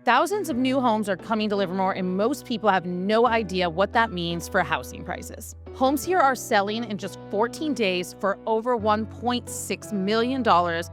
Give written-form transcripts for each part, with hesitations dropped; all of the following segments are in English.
Thousands of new homes are coming to Livermore, and most people have no idea what that means for housing prices. Homes here are selling in just 14 days for over $1.6 million,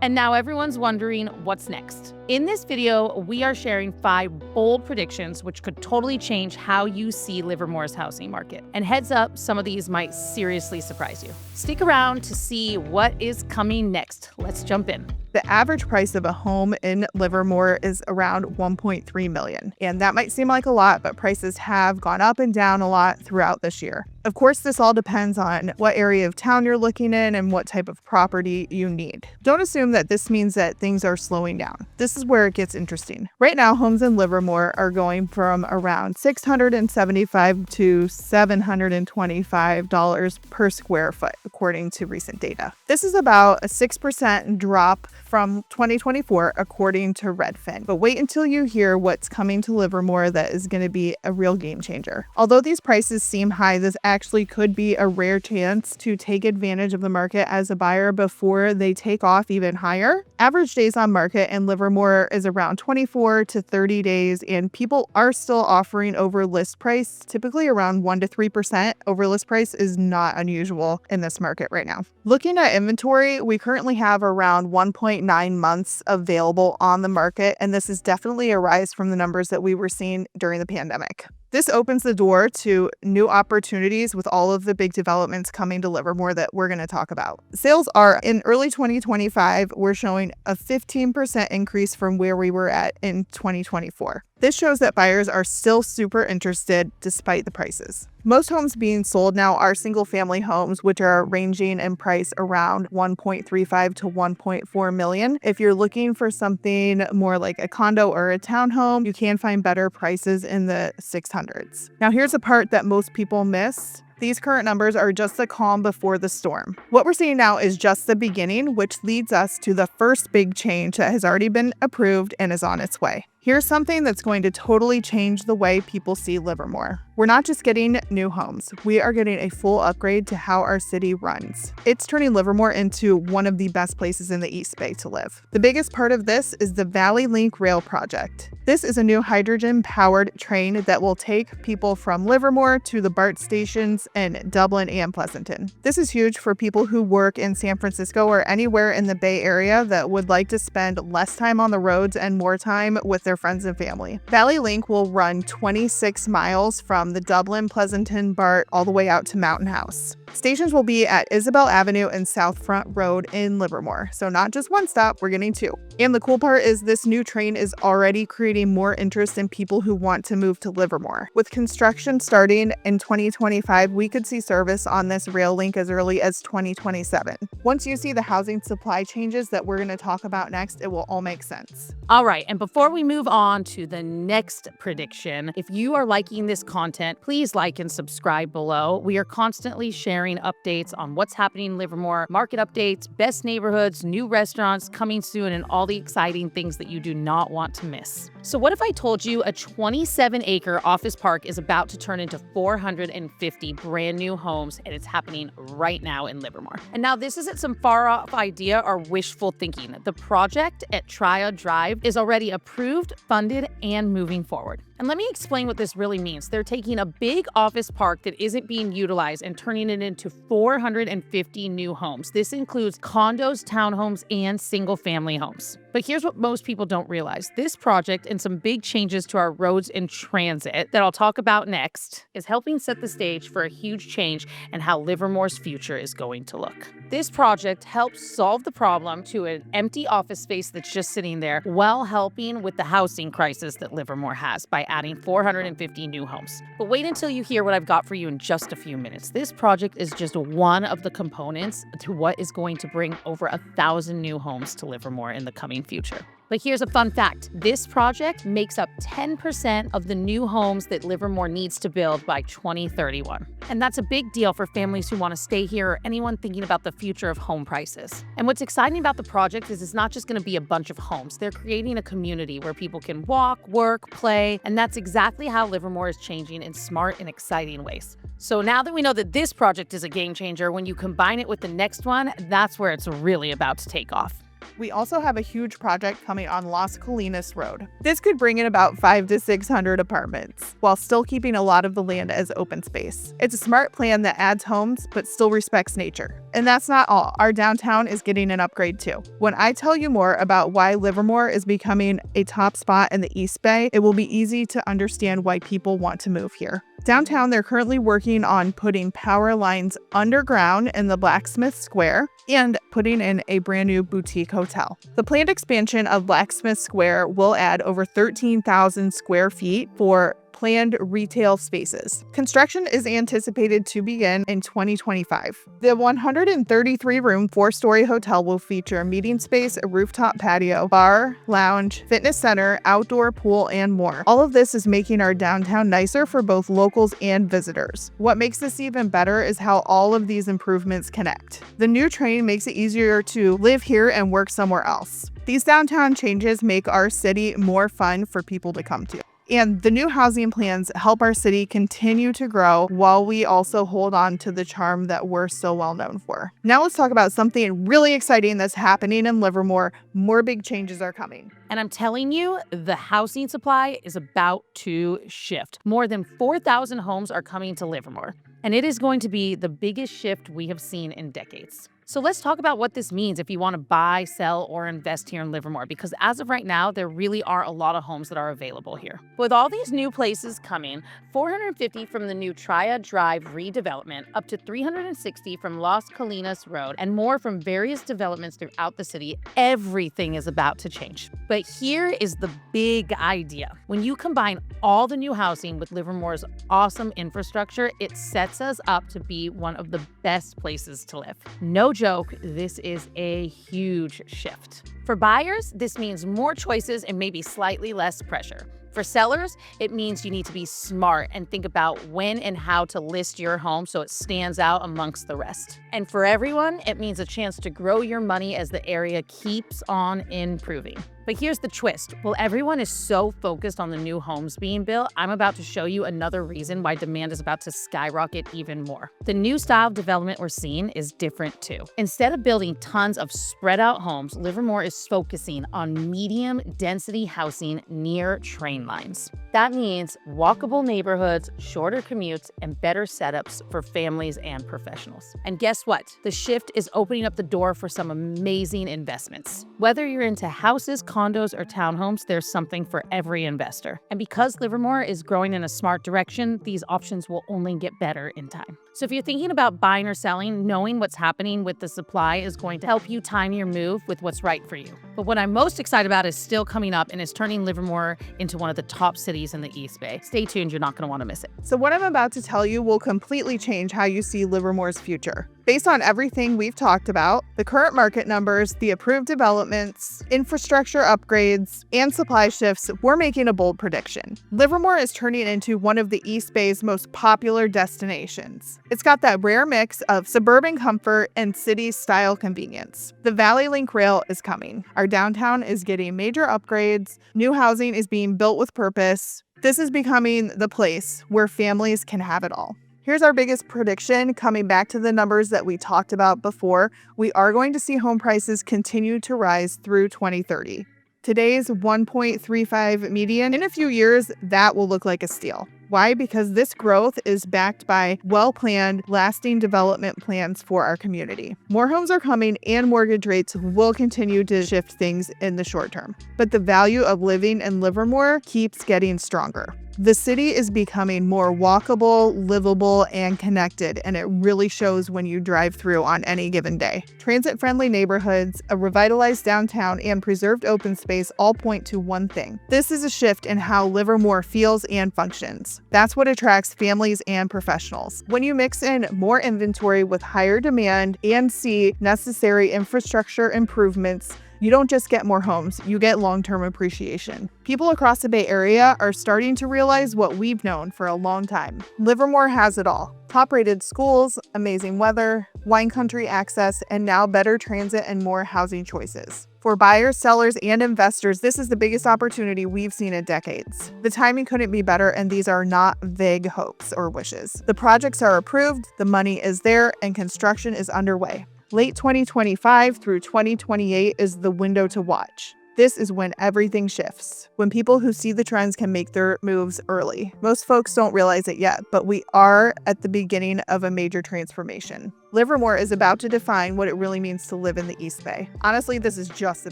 and now everyone's wondering what's next. In this video, we are sharing 5 bold predictions which could totally change how you see Livermore's housing market. And heads up, some of these might seriously surprise you. Stick around to see what is coming next. Let's jump in. The average price of a home in Livermore is around $1.3 million. And that might seem like a lot, but prices have gone up and down a lot throughout this year. Of course, this all depends on what area of town you're looking in and what type of property you need. Don't assume that this means that things are slowing down. This is where it gets interesting. Right now, homes in Livermore are going from around $675 to $725 per square foot, according to recent data. This is about a 6% drop from 2024, according to Redfin. But wait until you hear what's coming to Livermore that is going to be a real game changer. Although these prices seem high, this actually could be a rare chance to take advantage of the market as a buyer before they take off even higher. Average days on market in Livermore is around 24 to 30 days, and people are still offering over list price, typically around 1 to 3% over list price is not unusual in this market right now. Looking at inventory, we currently have around 1.9 months available on the market, and this is definitely a rise from the numbers that we were seeing during the pandemic. This opens the door to new opportunities with all of the big developments coming to Livermore that we're going to talk about. Sales are in early 2025, we're showing a 15% increase from where we were at in 2024. This shows that buyers are still super interested despite the prices. Most homes being sold now are single-family homes, which are ranging in price around $1.35 to $1.4 million. If you're looking for something more like a condo or a townhome, you can find better prices in the 600s. Now, here's a part that most people miss. These current numbers are just the calm before the storm. What we're seeing now is just the beginning, which leads us to the first big change that has already been approved and is on its way. Here's something that's going to totally change the way people see Livermore. We're not just getting new homes, we are getting a full upgrade to how our city runs. It's turning Livermore into one of the best places in the East Bay to live. The biggest part of this is the Valley Link Rail project. This is a new hydrogen-powered train that will take people from Livermore to the BART stations in Dublin and Pleasanton. This is huge for people who work in San Francisco or anywhere in the Bay Area that would like to spend less time on the roads and more time with their friends and family. Valley Link will run 26 miles from the Dublin Pleasanton BART all the way out to Mountain House. Stations will be at Isabel Avenue and South Front Road in Livermore. So not just one stop, we're getting 2. And the cool part is this new train is already creating more interest in people who want to move to Livermore. With construction starting in 2025, we could see service on this rail link as early as 2027. Once you see the housing supply changes that we're going to talk about next, it will all make sense. All right, and before we move on to the next prediction, if you are liking this content, please like and subscribe below. We are constantly sharing updates on what's happening in Livermore, market updates, best neighborhoods, new restaurants coming soon, and all the exciting things that you do not want to miss. So what if I told you a 27-acre office park is about to turn into 450 brand new homes, and it's happening right now in Livermore? And now this isn't some far-off idea or wishful thinking. The project at Triad Drive is already approved, funded, and moving forward. And let me explain what this really means. They're taking a big office park that isn't being utilized and turning it into 450 new homes. This includes condos, townhomes, and single-family homes. But here's what most people don't realize. This project and some big changes to our roads and transit that I'll talk about next is helping set the stage for a huge change in how Livermore's future is going to look. This project helps solve the problem to an empty office space that's just sitting there while helping with the housing crisis that Livermore has by adding 450 new homes. But wait until you hear what I've got for you in just a few minutes. This project is just one of the components to what is going to bring over 1,000 new homes to Livermore in the coming future. But here's a fun fact. This project makes up 10% of the new homes that Livermore needs to build by 2031. And that's a big deal for families who want to stay here or anyone thinking about the future of home prices. And what's exciting about the project is it's not just going to be a bunch of homes. They're creating a community where people can walk, work, play, and that's exactly how Livermore is changing in smart and exciting ways. So now that we know that this project is a game changer, when you combine it with the next one, that's where it's really about to take off. We also have a huge project coming on Las Colinas Road. This could bring in about 500 to 600 apartments, while still keeping a lot of the land as open space. It's a smart plan that adds homes, but still respects nature. And that's not all. Our downtown is getting an upgrade too. When I tell you more about why Livermore is becoming a top spot in the East Bay, it will be easy to understand why people want to move here. Downtown, they're currently working on putting power lines underground in the Blacksmith Square and putting in a brand new boutique hotel. The planned expansion of Blacksmith Square will add over 13,000 square feet for planned retail spaces. Construction is anticipated to begin in 2025. The 133-room, 4-story hotel will feature a meeting space, a rooftop patio, bar, lounge, fitness center, outdoor pool, and more. All of this is making our downtown nicer for both locals and visitors. What makes this even better is how all of these improvements connect. The new train makes it easier to live here and work somewhere else. These downtown changes make our city more fun for people to come to. And the new housing plans help our city continue to grow while we also hold on to the charm that we're so well known for. Now let's talk about something really exciting that's happening in Livermore. More big changes are coming. And I'm telling you, the housing supply is about to shift. More than 4,000 homes are coming to Livermore, and it is going to be the biggest shift we have seen in decades. So let's talk about what this means if you want to buy, sell, or invest here in Livermore, because as of right now, there really are a lot of homes that are available here. With all these new places coming, 450 from the new Triad Drive redevelopment, up to 360 from Las Colinas Road, and more from various developments throughout the city, everything is about to change. But here is the big idea. When you combine all the new housing with Livermore's awesome infrastructure, it sets us up to be one of the best places to live. No joke, this is a huge shift. For buyers, this means more choices and maybe slightly less pressure. For sellers, it means you need to be smart and think about when and how to list your home so it stands out amongst the rest. And for everyone, it means a chance to grow your money as the area keeps on improving. But here's the twist. While everyone is so focused on the new homes being built, I'm about to show you another reason why demand is about to skyrocket even more. The new style of development we're seeing is different too. Instead of building tons of spread out homes, Livermore is focusing on medium density housing near train lines. That means walkable neighborhoods, shorter commutes, and better setups for families and professionals. And guess what? The shift is opening up the door for some amazing investments. Whether you're into houses, condos, or townhomes, there's something for every investor. And because Livermore is growing in a smart direction, these options will only get better in time. So if you're thinking about buying or selling, knowing what's happening with the supply is going to help you time your move with what's right for you. But what I'm most excited about is still coming up and is turning Livermore into one of the top cities in the East Bay. Stay tuned, you're not going to want to miss it. So what I'm about to tell you will completely change how you see Livermore's future. Based on everything we've talked about, the current market numbers, the approved developments, infrastructure upgrades, and supply shifts, we're making a bold prediction. Livermore is turning into one of the East Bay's most popular destinations. It's got that rare mix of suburban comfort and city-style convenience. The Valley Link Rail is coming. Our downtown is getting major upgrades. New housing is being built with purpose. This is becoming the place where families can have it all. Here's our biggest prediction, coming back to the numbers that we talked about before. We are going to see home prices continue to rise through 2030. Today's 1.35 median, in a few years, that will look like a steal. Why? Because this growth is backed by well-planned, lasting development plans for our community. More homes are coming and mortgage rates will continue to shift things in the short term. But the value of living in Livermore keeps getting stronger. The city is becoming more walkable, livable, and connected, and it really shows when you drive through on any given day. Transit-friendly neighborhoods, a revitalized downtown, and preserved open space all point to one thing. This is a shift in how Livermore feels and functions. That's what attracts families and professionals. When you mix in more inventory with higher demand and see necessary infrastructure improvements, you don't just get more homes, you get long-term appreciation. People across the Bay Area are starting to realize what we've known for a long time. Livermore has it all. Top-rated schools, amazing weather, wine country access, and now better transit and more housing choices. For buyers, sellers, and investors, this is the biggest opportunity we've seen in decades. The timing couldn't be better, and these are not vague hopes or wishes. The projects are approved, the money is there, and construction is underway. Late 2025 through 2028 is the window to watch. This is when everything shifts, when people who see the trends can make their moves early. Most folks don't realize it yet, but we are at the beginning of a major transformation. Livermore is about to define what it really means to live in the East Bay. Honestly, this is just the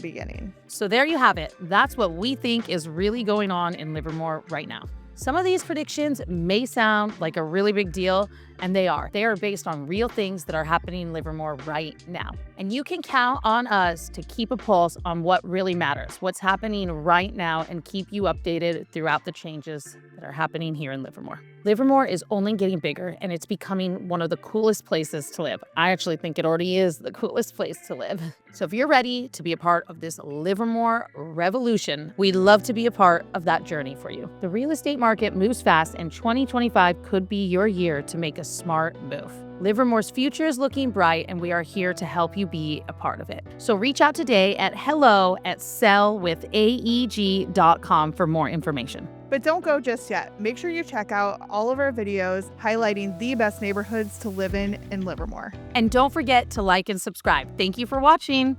beginning. So there you have it. That's what we think is really going on in Livermore right now. Some of these predictions may sound like a really big deal, and they are. They are based on real things that are happening in Livermore right now. And you can count on us to keep a pulse on what really matters, what's happening right now, and keep you updated throughout the changes that are happening here in Livermore. Livermore is only getting bigger, and it's becoming one of the coolest places to live. I actually think it already is the coolest place to live. So if you're ready to be a part of this Livermore revolution, we'd love to be a part of that journey for you. The real estate market moves fast, and 2025 could be your year to make a smart move. Livermore's future is looking bright, and we are here to help you be a part of it. So reach out today at hello@sellwithaeg.com for more information. But don't go just yet. Make sure you check out all of our videos highlighting the best neighborhoods to live in Livermore. And don't forget to like and subscribe. Thank you for watching.